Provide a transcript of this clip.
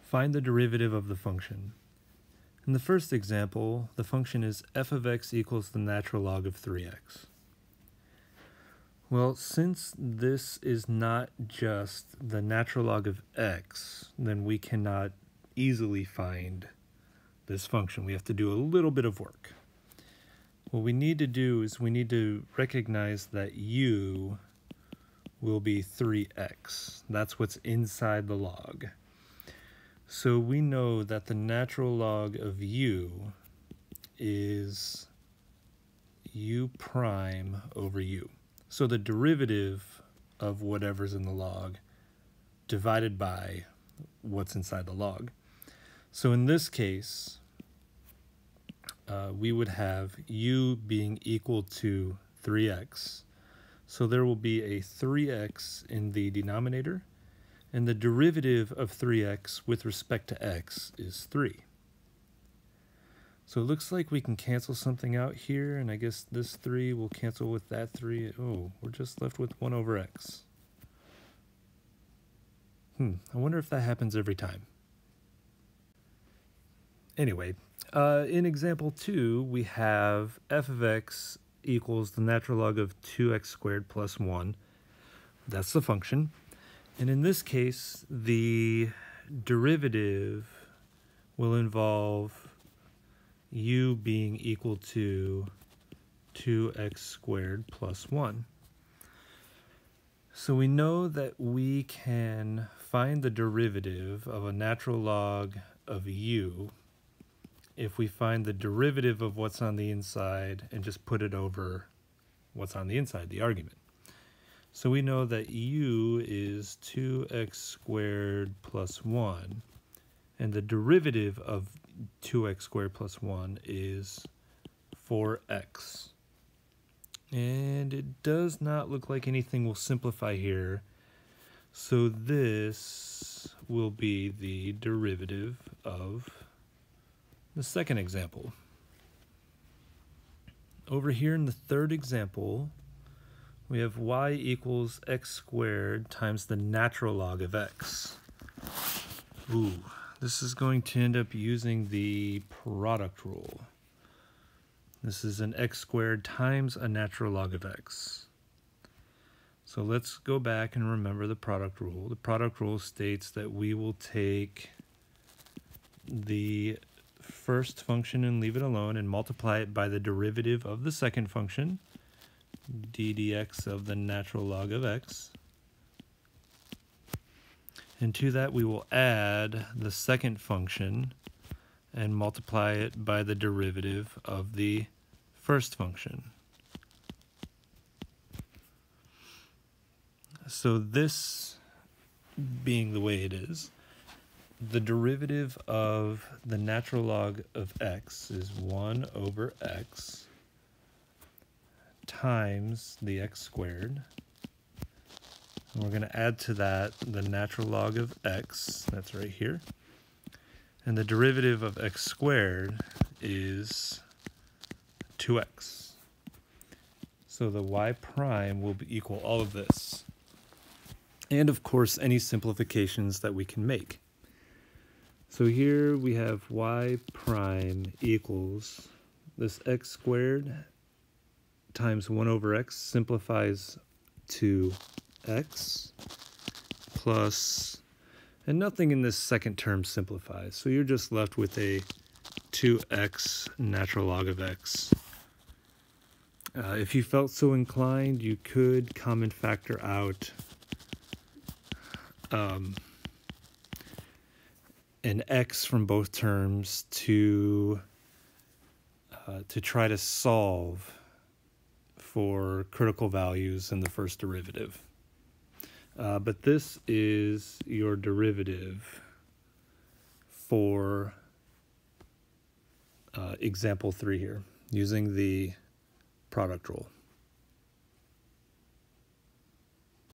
Find the derivative of the function. In the first example, the function is f of x equals the natural log of 3x. Well, since this is not just the natural log of x, then we cannot easily find this function. We have to do a little bit of work. What we need to do is we need to recognize that u will be 3x. That's what's inside the log. So we know that the natural log of u is u prime over u. So the derivative of whatever's in the log divided by what's inside the log. So in this case, we would have u being equal to 3x. So there will be a 3x in the denominator, and the derivative of 3x with respect to x is 3. So it looks like we can cancel something out here, and I guess this 3 will cancel with that 3. Oh, we're just left with 1 over x. I wonder if that happens every time. Anyway, in example 2, we have f of x equals the natural log of 2x squared plus 1. That's the function. And in this case, the derivative will involve u being equal to 2x squared plus 1. So we know that we can find the derivative of a natural log of u if we find the derivative of what's on the inside and just put it over what's on the inside, the argument. So we know that u is 2x squared plus 1, and the derivative of 2x squared plus 1 is 4x. And it does not look like anything will simplify here, so this will be the derivative of the second example. Over here in the third example, we have y equals x squared times the natural log of x. Ooh, this is going to end up using the product rule. This is an x squared times a natural log of x. So let's go back and remember the product rule. The product rule states that we will take the first function and leave it alone and multiply it by the derivative of the second function, d dx of the natural log of x. And to that we will add the second function and multiply it by the derivative of the first function. So this being the way it is, the derivative of the natural log of x is 1 over x times the x squared. And we're going to add to that the natural log of x, that's right here. And the derivative of x squared is 2x. So the y prime will equal all of this. And of course, any simplifications that we can make. So here we have y prime equals this x squared times 1 over x simplifies to x plus, and nothing in this second term simplifies. So you're just left with a 2x natural log of x. If you felt so inclined, you could common factor out an x from both terms to try to solve for critical values in the first derivative. But this is your derivative for example 3 here, using the product rule.